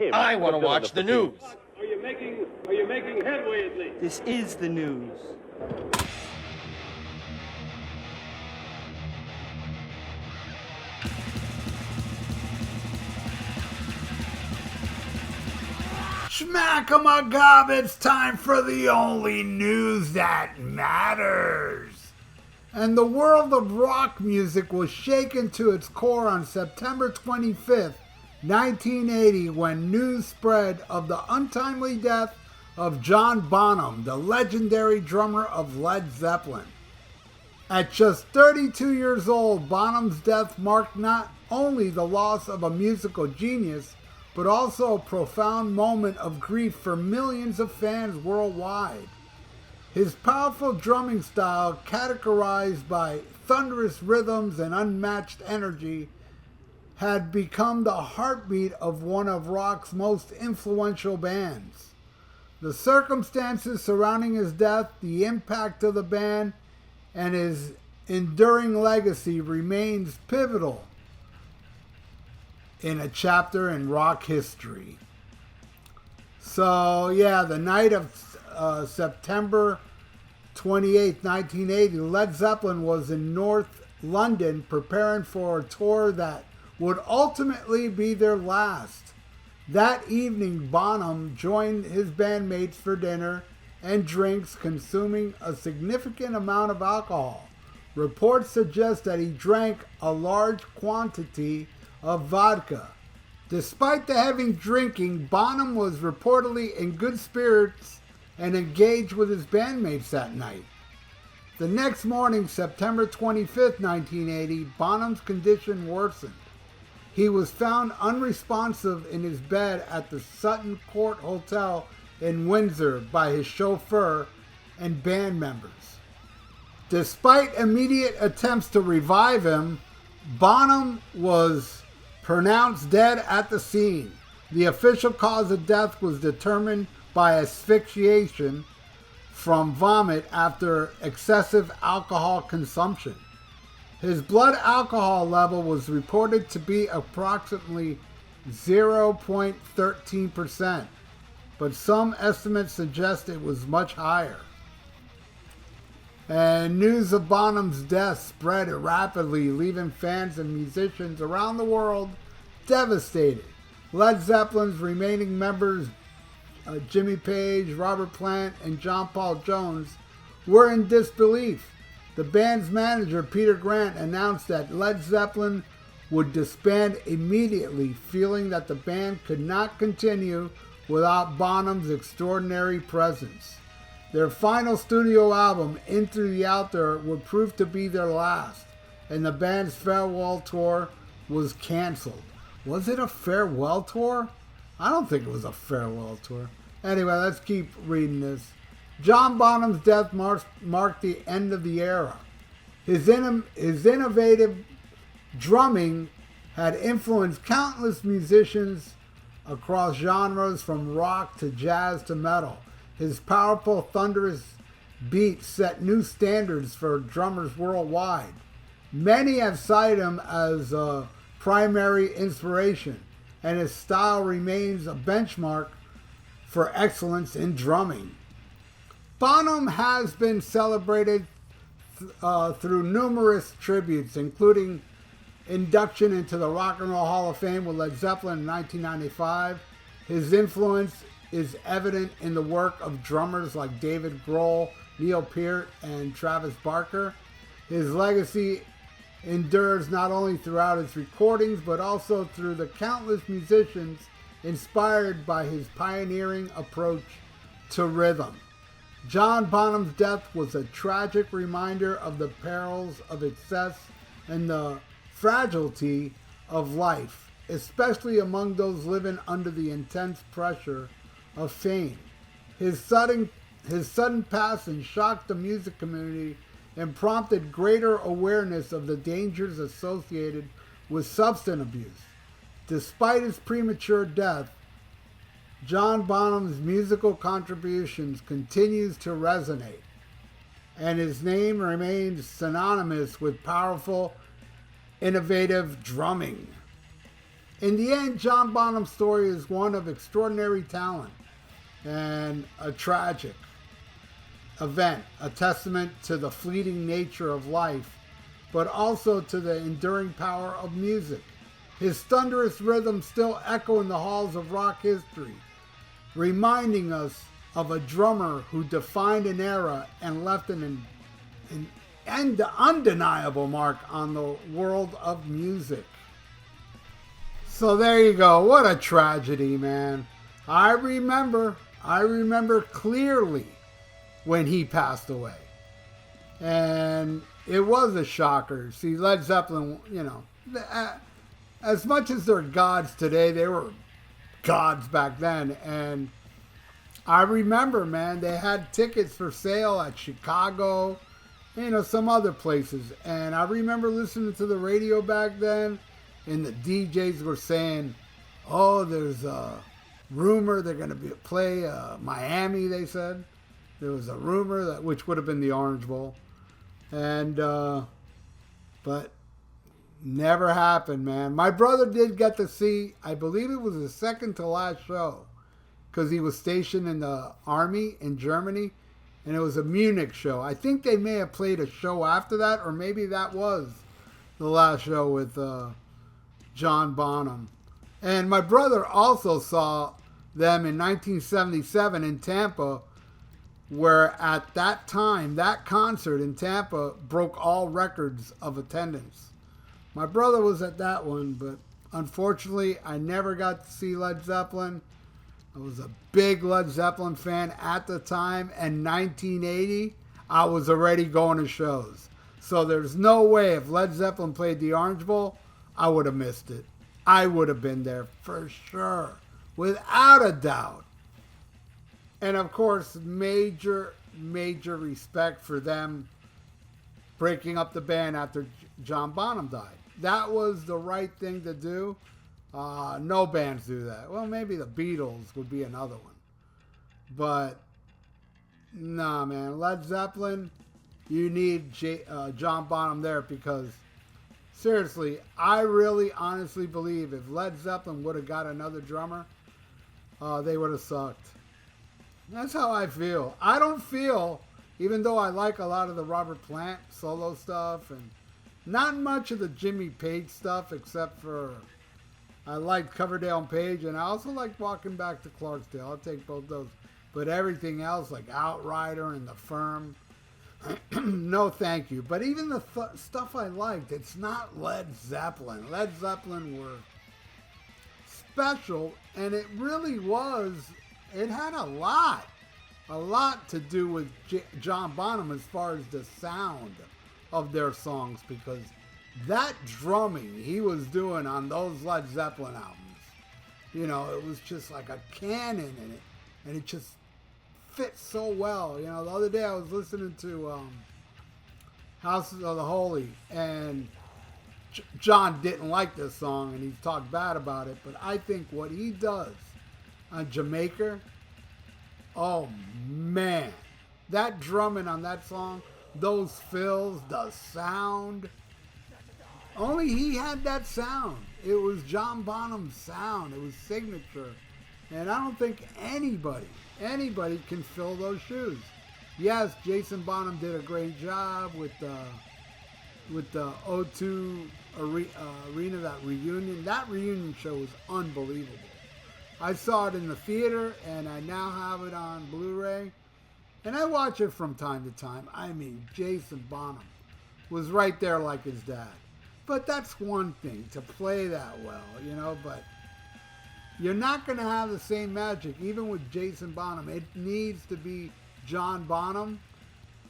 him. I want to watch the news. Are you making headway at least? This is the news. Schmack-a-ma-gob, it's time for the only news that matters. And the world of rock music was shaken to its core on September 25th, 1980, when news spread of the untimely death of John Bonham, the legendary drummer of Led Zeppelin. At just 32 years old, Bonham's death marked not only the loss of a musical genius, but also a profound moment of grief for millions of fans worldwide. His powerful drumming style, categorized by thunderous rhythms and unmatched energy, had become the heartbeat of one of rock's most influential bands. The circumstances surrounding his death, the impact of the band, and his enduring legacy remains pivotal in a chapter in rock history. So, yeah, the night of September 28, 1980, Led Zeppelin was in North London preparing for a tour that would ultimately be their last. That evening, Bonham joined his bandmates for dinner and drinks, consuming a significant amount of alcohol. Reports suggest that he drank a large quantity of vodka. Despite the heavy drinking, Bonham was reportedly in good spirits and engaged with his bandmates that night. The next morning, September 25th, 1980, Bonham's condition worsened. He was found unresponsive in his bed at the Sutton Court Hotel in Windsor by his chauffeur and band members. Despite immediate attempts to revive him, Bonham was pronounced dead at the scene. The official cause of death was determined by asphyxiation from vomit after excessive alcohol consumption. His blood alcohol level was reported to be approximately 0.13%, but some estimates suggest it was much higher. And news of Bonham's death spread rapidly, leaving fans and musicians around the world devastated. Led Zeppelin's remaining members, Jimmy Page, Robert Plant, and John Paul Jones, were in disbelief. The band's manager, Peter Grant, announced that Led Zeppelin would disband immediately, feeling that the band could not continue without Bonham's extraordinary presence. Their final studio album, Into the Out There, would prove to be their last, and the band's farewell tour was canceled. Was it a farewell tour? I don't think it was a farewell tour. Anyway, let's keep reading this. John Bonham's death marked the end of the era. His innovative drumming had influenced countless musicians across genres from rock to jazz to metal. His powerful, thunderous beats set new standards for drummers worldwide. Many have cited him as a primary inspiration, and his style remains a benchmark for excellence in drumming. Bonham has been celebrated through numerous tributes, including induction into the Rock and Roll Hall of Fame with Led Zeppelin in 1995. His influence is evident in the work of drummers like David Grohl, Neil Peart, and Travis Barker. His legacy endures not only throughout his recordings, but also through the countless musicians inspired by his pioneering approach to rhythm. John Bonham's death was a tragic reminder of the perils of excess and the fragility of life, especially among those living under the intense pressure of fame. His sudden passing shocked the music community and prompted greater awareness of the dangers associated with substance abuse. Despite his premature death, John Bonham's musical contributions continues to resonate, and his name remains synonymous with powerful, innovative drumming. In the end, John Bonham's story is one of extraordinary talent and a tragic event, a testament to the fleeting nature of life, but also to the enduring power of music. His thunderous rhythms still echo in the halls of rock history, reminding us of a drummer who defined an era and left an undeniable mark on the world of music. So there you go. What a tragedy, man. I remember clearly when he passed away. And it was a shocker. See, Led Zeppelin, you know, as much as they're gods today, they were gods back then. And I remember, man, they had tickets for sale at Chicago, you know, some other places. And I remember listening to the radio back then, and the DJs were saying, oh, there's a rumor they're going to play Miami, they said. There was a rumor, that which would have been the Orange Bowl. And, but never happened, man. My brother did get to see, I believe it was his second to last show, because he was stationed in the army in Germany, and it was a Munich show. I think they may have played a show after that, or maybe that was the last show with John Bonham. And my brother also saw them in 1977 in Tampa, where at that time, that concert in Tampa broke all records of attendance. My brother was at that one, but unfortunately, I never got to see Led Zeppelin. I was a big Led Zeppelin fan at the time, and 1980, I was already going to shows. So there's no way if Led Zeppelin played the Orange Bowl, I would have missed it. I would have been there for sure, without a doubt. And of course, major respect for them breaking up the band after John Bonham died. That was the right thing to do. No bands do that. Well, maybe the Beatles would be another one. But, nah, man. Led Zeppelin, you need John Bonham there because, seriously, I really honestly believe if Led Zeppelin would have got another drummer, they would have sucked. That's how I feel. I don't feel, even though I like a lot of the Robert Plant solo stuff and not much of the Jimmy Page stuff, except for I like Coverdale and Page, and I also like Walking Back to Clarksdale. I'll take both those. But everything else, like Outrider and The Firm, no thank you. But even the stuff I liked, it's not Led Zeppelin. Led Zeppelin were special, and it really was. It had a lot to do with John Bonham as far as the sound of their songs, because that drumming he was doing on those Led Zeppelin albums, you know, it was just like a cannon in it, and it just fit so well. You know, the other day I was listening to Houses of the Holy, and John didn't like this song, and he talked bad about it, but I think what he does on Jamaica, oh man, that drumming on that song, those fills, the sound, only he had that sound. It was John Bonham's sound. It was signature, and I don't think anybody can fill those shoes. Yes, Jason Bonham did a great job with the O2 Arena, that reunion. That reunion show was unbelievable. I saw it in the theater, and I now have it on Blu-ray, and I watch it from time to time. I mean, Jason Bonham was right there like his dad. But that's one thing, to play that well, you know, but you're not going to have the same magic, even with Jason Bonham. It needs to be John Bonham,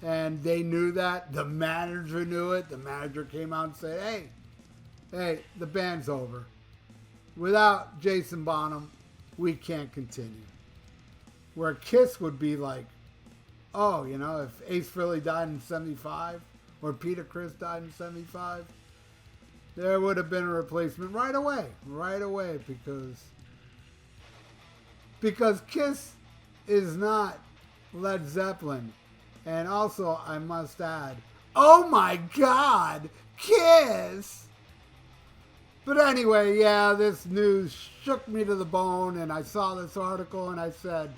and they knew that. The manager knew it. The manager came out and said, hey, the band's over. Without Jason Bonham, we can't continue. Where Kiss would be like, oh, you know, if Ace Frehley died in 75 or Peter Criss died in 75, there would have been a replacement right away, because Kiss is not Led Zeppelin. And also, I must add, oh my God, Kiss! But anyway, yeah, this news shook me to the bone, and I saw this article and I said,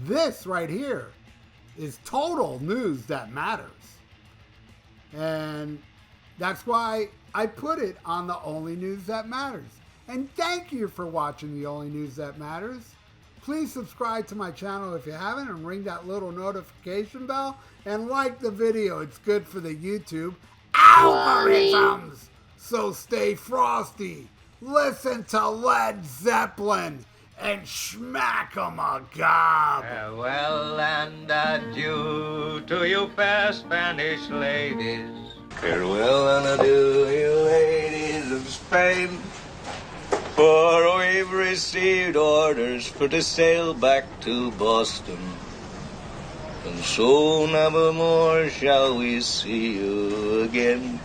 this right here is total news that matters. And that's why I put it on the Only News That Matters. And thank you for watching the Only News That Matters. Please subscribe to my channel if you haven't and ring that little notification bell and like the video. It's good for the YouTube algorithms. So stay frosty. Listen to Led Zeppelin and smack 'em a gob. Farewell and adieu to you fair Spanish ladies. Farewell and adieu, you ladies of Spain. For we've received orders for to sail back to Boston. And so never more shall we see you again.